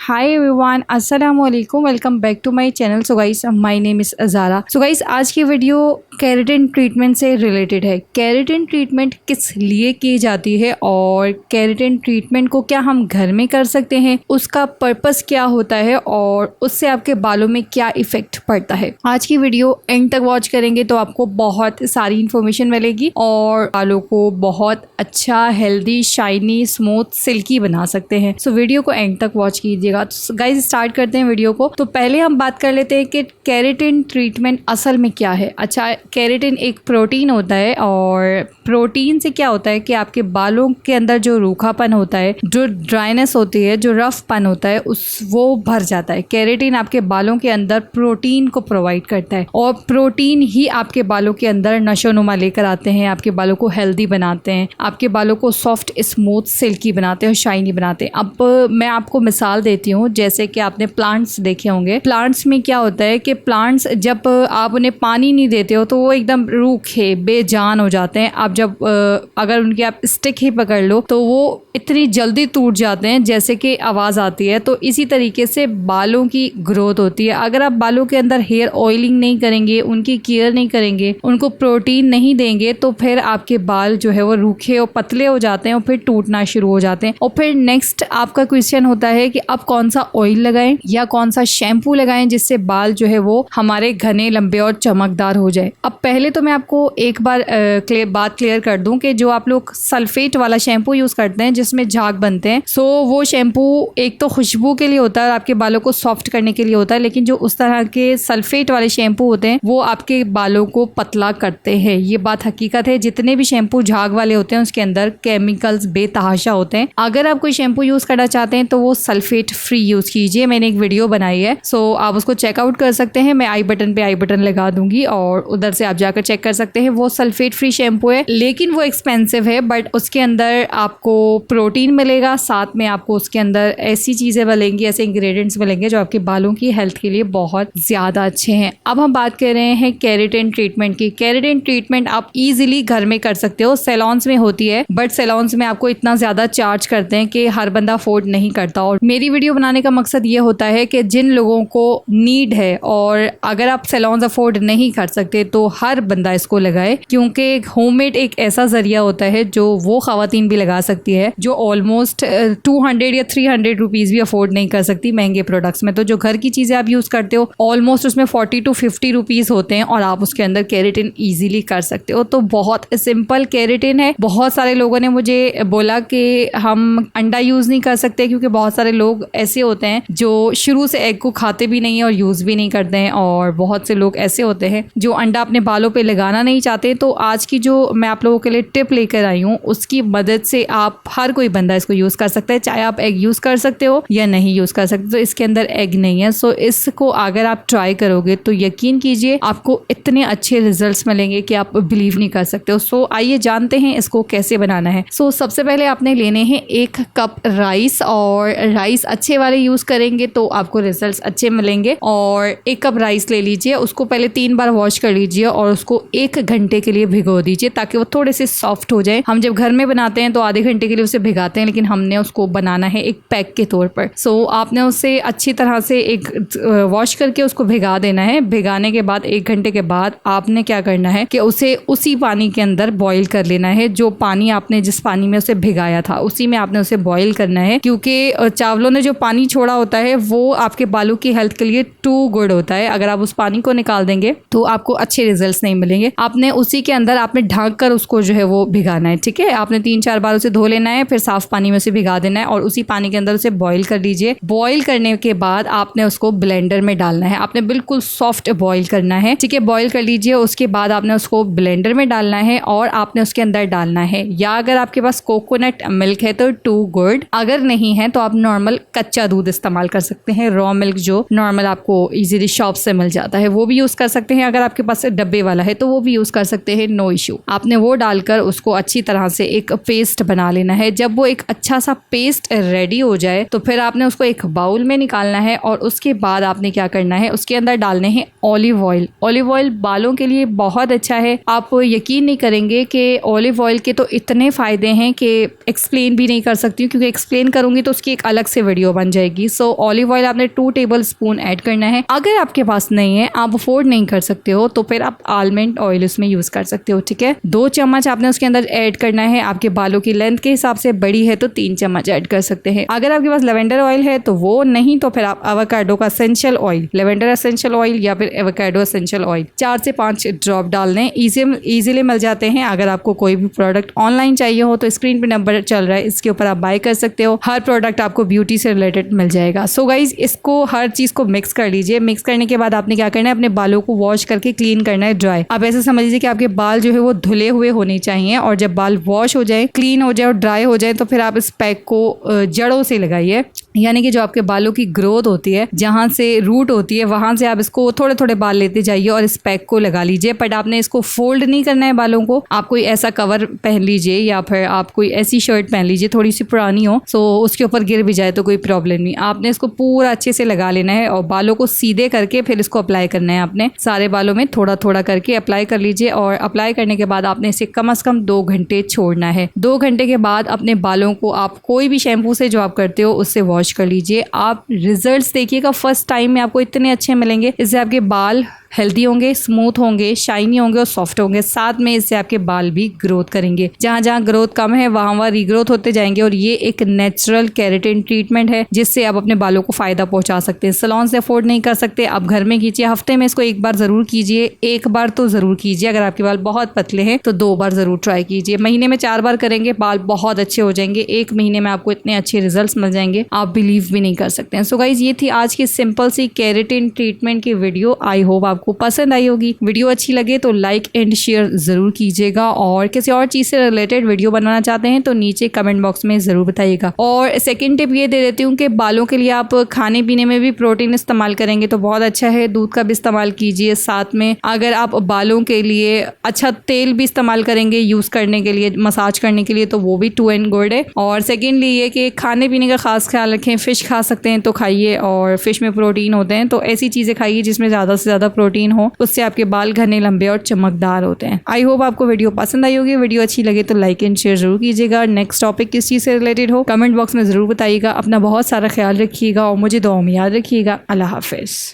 हाय everyone, अस्सलाम वालेकुम, welcome back to my channel. So guys, my name is Azara. So guys, आज की video keratin treatment से related है। केराटिन ट्रीटमेंट किस लिए की जाती है और केराटिन ट्रीटमेंट को क्या हम घर में कर सकते हैं, उसका पर्पस क्या होता है और उससे आपके बालों में क्या इफेक्ट पड़ता है। आज की वीडियो एंड तक वॉच करेंगे तो आपको बहुत सारी इन्फॉर्मेशन मिलेगी और बालों को बहुत अच्छा, हेल्दी, शाइनी, स्मूथ, सिल्की बना सकते हैं। सो वीडियो को एंड तक वॉच कीजिएगा। तो गाइस, स्टार्ट करते हैं वीडियो को। तो पहले हम बात कर लेते हैं कि केराटिन ट्रीटमेंट असल में क्या है। अच्छा, केराटिन एक प्रोटीन होता है और प्रोटीन से क्या होता है कि आपके बालों के अंदर जो रूखापन होता है, जो ड्राइनेस होती है, जो रफपन होता है, वो भर जाता है। केराटिन आपके बालों के अंदर प्रोटीन को प्रोवाइड करता है और प्रोटीन ही आपके बालों के अंदर नशोनुमा लेकर आते हैं, आपके बालों को हेल्दी बनाते हैं, आपके बालों को सॉफ्ट, स्मूथ, सिल्की बनाते हैं और शाइनी बनाते हैं। अब मैं आपको मिसाल देती हूँ। जैसे कि आपने प्लांट्स देखे होंगे। प्लांट्स में क्या होता है कि प्लांट्स जब आप उन्हें पानी नहीं देते हो तो वो एकदम रूखे, बेजान हो जाते हैं। आप जब अगर उनकी आप स्टिक ही पकड़ लो तो वो इतनी जल्दी टूट जाते हैं जैसे कि आवाज़ आती है। तो इसी तरीके से बालों की ग्रोथ होती है। अगर आप बालों के अंदर हेयर ऑयलिंग नहीं करेंगे, उनकी केयर नहीं करेंगे, उनको प्रोटीन नहीं देंगे, तो फिर आपके बाल जो है वो रूखे और पतले हो जाते हैं और फिर टूटना शुरू हो जाते हैं। और फिर नेक्स्ट आपका क्वेश्चन होता है कि अब कौन सा ऑयल लगाएं या कौन सा शैम्पू लगाएं जिससे बाल जो है वो हमारे घने, लंबे और चमकदार हो जाए। अब पहले तो मैं आपको एक बार बात क्लियर कर दूं कि जो आप लोग सल्फेट वाला शैम्पू यूज करते हैं जिसमें झाग बनते हैं, सो वो शैम्पू एक तो खुशबू के लिए होता है और आपके बालों को सॉफ्ट करने के लिए होता है, लेकिन जो उस तरह के सल्फेट वाले शैम्पू होते हैं वो आपके बालों को पतला करते हैं। ये बात हकीकत है। जितने भी शैम्पू झाग वाले होते हैं उसके अंदर केमिकल्स बेतहाशा होते हैं। अगर आप कोई शैम्पू यूज करना चाहते हैं तो वो सल्फेट फ्री यूज कीजिए। मैंने एक वीडियो बनाई है, सो आप उसको चेकआउट कर सकते हैं। मैं आई बटन लगा दूंगी और उधर से आप जाकर चेक कर सकते हैं। वो सल्फेट फ्री शैम्पू है, लेकिन वो एक्सपेंसिव है, बट उसके अंदर आपको प्रोटीन मिलेगा, साथ में आपको उसके अंदर ऐसी चीजें मिलेंगी, ऐसे इंग्रेडिएंट्स मिलेंगे जो आपके बालों की हेल्थ के लिए बहुत ज्यादा अच्छे हैं। अब हम बात कर रहे हैं केराटिन ट्रीटमेंट की। केराटिन ट्रीटमेंट आप इजीली घर में कर सकते हो। सैलून्स में होती है, बट सैलून्स में आपको इतना ज्यादा चार्ज करते हैं कि हर बंदा अफोर्ड नहीं करता। और मेरी वीडियो बनाने का मकसद ये होता है कि जिन लोगों को नीड है और अगर आप सैलून्स अफोर्ड नहीं कर सकते तो हर बंदा इसको लगाए, क्योंकि होममेड एक ऐसा जरिया होता है जो वो खवातीन भी लगा सकती है जो ऑलमोस्ट 200 या 300 रुपीज भी अफोर्ड नहीं कर सकती महंगे प्रोडक्ट्स में। तो जो घर की चीजें आप यूज करते हो ऑलमोस्ट उसमें 40 to 50 रुपीज होते हैं और आप उसके अंदर केराटिन इजीली कर सकते हो। तो बहुत सिंपल केराटिन है। बहुत सारे लोगों ने मुझे बोला कि हम अंडा यूज नहीं कर सकते, क्योंकि बहुत सारे लोग ऐसे होते हैं जो शुरू से एग को खाते भी नहीं है और यूज भी नहीं करते हैं, और बहुत से लोग ऐसे होते हैं जो अंडा अपने बालों पे लगाना नहीं चाहते। तो आज की जो मैं आप लोगों के लिए टिप लेकर आई हूँ उसकी मदद से आप हर कोई बंदा इसको यूज कर सकता है। चाहे आप एग यूज कर सकते हो या नहीं यूज कर सकते, तो इसके अंदर एग नहीं है। सो इसको अगर आप ट्राई करोगे तो यकीन कीजिए आपको इतने अच्छे रिजल्ट्स मिलेंगे कि आप बिलीव नहीं कर सकते हो। सो आइए जानते हैं इसको कैसे बनाना है। सो सबसे पहले आपने लेने हैं 1 कप राइस, और राइस अच्छे वाले यूज करेंगे तो आपको रिजल्ट्स अच्छे मिलेंगे। और 1 कप राइस ले लीजिए, उसको पहले 3 बार वॉश कर लीजिए और उसको 1 घंटे के लिए भिगो दीजिए ताकि वो थोड़े से सॉफ्ट हो जाए। हम जब घर में बनाते हैं तो आधे घंटे के लिए उसे भिगाते हैं, लेकिन हमने उसको बनाना है एक पैक के तौर पर। सो आपने उसे अच्छी तरह से एक वॉश करके उसको भिगा देना है। भिगाने के बाद 1 घंटे के बाद आपने क्या करना है कि उसे उसी पानी के अंदर बॉईल कर लेना है। जो पानी आपने जिस पानी में उसे भिगाया था उसी में आपने उसे बॉईल करना है, क्योंकि चावलों ने जो पानी छोड़ा होता है वो आपके बालों की हेल्थ के लिए टू गुड होता है। अगर आप उस पानी को निकाल देंगे तो आपको अच्छे रिजल्ट्स नहीं मिलेंगे। आपने उसी के अंदर आपने ढक कर उसको जो है वो भिगाना है, ठीक है। आपने 3-4 बार उसे धो लेना है, फिर साफ पानी में उसे भिगा देना है और उसी पानी के अंदर उसे बॉईल कर लीजिए। बॉईल करने के बाद आपने उसको ब्लेंडर में डालना है। आपने बिल्कुल सॉफ्ट बॉईल करना है, ठीक है। बॉईल कर लीजिए, उसके बाद आपने उसको ब्लेंडर में डालना है और आपने उसके अंदर डालना है, या अगर आपके पास कोकोनट मिल्क है तो टू गुड, अगर नहीं है तो आप नॉर्मल कच्चा दूध इस्तेमाल कर सकते हैं। रॉ मिल्क जो नॉर्मल आपको इजीली शॉप से मिल जाता है वो भी यूज कर सकते हैं। अगर आपके पास डब्बे वाला है तो वो भी यूज कर सकते हैं, नो इशू। आपने वो डालकर उसको अच्छी तरह से एक पेस्ट बना लेना है। जब वो एक अच्छा सा पेस्ट रेडी हो जाए तो फिर आपने उसको एक बाउल में निकालना है और उसके बाद आपने क्या करना है, उसके अंदर डालने हैं ऑलिव ऑयल। ऑलिव ऑयल बालों के लिए बहुत अच्छा है। आप यकीन नहीं करेंगे कि ऑलिव ऑयल के तो इतने फायदे हैं कि एक्सप्लेन भी नहीं कर सकती हूँ, क्योंकि एक्सप्लेन करूंगी तो उसकी एक अलग से वीडियो बन जाएगी। सो ऑलिव ऑयल आपने 2 टेबल स्पून ऐड करना है। अगर आपके पास नहीं है, आप अफोर्ड नहीं कर सकते हो, तो फिर आप आलमंड ऑयल उसमें यूज कर सकते हो। ठीक है, 2 चम्मच आपने उसके अंदर ऐड करना है। आपके बालों की लेंथ के हिसाब से बड़ी है तो 3 चम्मच ऐड कर सकते हैं। अगर आपके पास लेवेंडर ऑयल है तो वो, नहीं तो फिर आप एवोकाडो का essential oil, lavender essential oil या फिर एवोकाडो एसेंशियल ऑयल 4 से 5 ड्रॉप डाल दें। इजीली मिल जाते हैं। अगर आपको कोई भी प्रोडक्ट ऑनलाइन चाहिए हो तो स्क्रीन पे नंबर चल रहा है, इसके ऊपर आप बाय कर सकते हो। हर प्रोडक्ट आपको ब्यूटी से रिलेटेड मिल जाएगा। सो गाइज, इसको हर चीज को मिक्स कर लीजिए। मिक्स करने के बाद आपने क्या करना है, अपने बालों को वॉश करके क्लीन करना है, ड्राई। आप ऐसे समझ लीजिए कि आपके बाल जो है वो धुले हुए होने चाहिए, और जब बाल वॉश हो जाए, क्लीन हो जाए और ड्राई हो जाए तो फिर आप इस पैक को जड़ों से लगाइए। यानी कि जो आपके बालों की ग्रोथ होती है, जहाँ से रूट होती है, वहां से आप इसको थोड़े थोड़े बाल लेते जाइए और इस पैक को लगा लीजिए। बट आपने इसको फोल्ड नहीं करना है बालों को। आप कोई ऐसा कवर पहन लीजिए या फिर आप कोई ऐसी शर्ट पहन लीजिए थोड़ी सी पुरानी हो, सो उसके ऊपर गिर भी जाए तो कोई प्रॉब्लम नहीं। आपने इसको पूरा अच्छे से लगा लेना है और बालों को सीधे करके फिर इसको अप्लाई करना है। आपने सारे बालों में थोड़ा थोड़ा करके अप्लाई कर लीजिए, और अप्लाई करने के बाद आपने इसे कम से कम 2 घंटे छोड़ना है। 2 घंटे के बाद अपने बालों को आप कोई भी शैम्पू से जो आप करते हो उससे वॉश कर लीजिए। आप रिजल्ट्स देखिएगा, फर्स्ट टाइम में आपको इतने अच्छे मिलेंगे। इससे आपके बाल हेल्दी होंगे, स्मूथ होंगे, शाइनी होंगे और सॉफ्ट होंगे। साथ में इससे आपके बाल भी ग्रोथ करेंगे। जहाँ जहाँ ग्रोथ कम है वहाँ रीग्रोथ होते जाएंगे। और ये एक नेचुरल केराटिन ट्रीटमेंट है जिससे आप अपने बालों को फायदा पहुंचा सकते हैं। सैलून से अफोर्ड नहीं कर सकते, आप घर में कीजिए। हफ्ते में इसको 1 बार जरूर कीजिए, 1 बार तो जरूर कीजिए। अगर आपके बाल बहुत पतले हैं तो 2 बार जरूर ट्राई कीजिए। महीने में 4 बार करेंगे, बाल बहुत अच्छे हो जाएंगे। 1 महीने में आपको इतने अच्छे रिजल्ट मिल जाएंगे, आप बिलीव भी नहीं कर सकते हैं। सो गाइज, ये थी आज की सिंपल सी केराटिन ट्रीटमेंट की वीडियो। आई होप आपको पसंद आई होगी। वीडियो अच्छी लगे तो लाइक एंड शेयर जरूर कीजिएगा, और किसी और चीज से रिलेटेड वीडियो बनाना चाहते हैं तो नीचे कमेंट बॉक्स में जरूर बताइएगा। और सेकंड टिप ये दे देती हूँ कि बालों के लिए आप खाने पीने में भी प्रोटीन इस्तेमाल करेंगे तो बहुत अच्छा है। दूध का भी इस्तेमाल कीजिए। साथ में अगर आप बालों के लिए अच्छा तेल भी इस्तेमाल करेंगे यूज करने के लिए, मसाज करने के लिए, तो वो भी 2 in गुड है। और सेकेंडली ये कि खाने पीने का खास ख्याल रखें। फिश खा सकते हैं तो खाइए, और फिश में प्रोटीन होते हैं तो ऐसी चीजें खाइए जिसमें ज्यादा से ज्यादा प्रोटीन हो, उससे आपके बाल घने, लंबे और चमकदार होते हैं। आई होप आपको वीडियो पसंद आई होगी। वीडियो अच्छी लगे तो लाइक एंड शेयर जरूर कीजिएगा। नेक्स्ट टॉपिक किस चीज से रिलेटेड हो कमेंट बॉक्स में जरूर बताइएगा। अपना बहुत सारा ख्याल रखिएगा और मुझे दुआ में याद रखिएगा। अल्लाह हाफिज।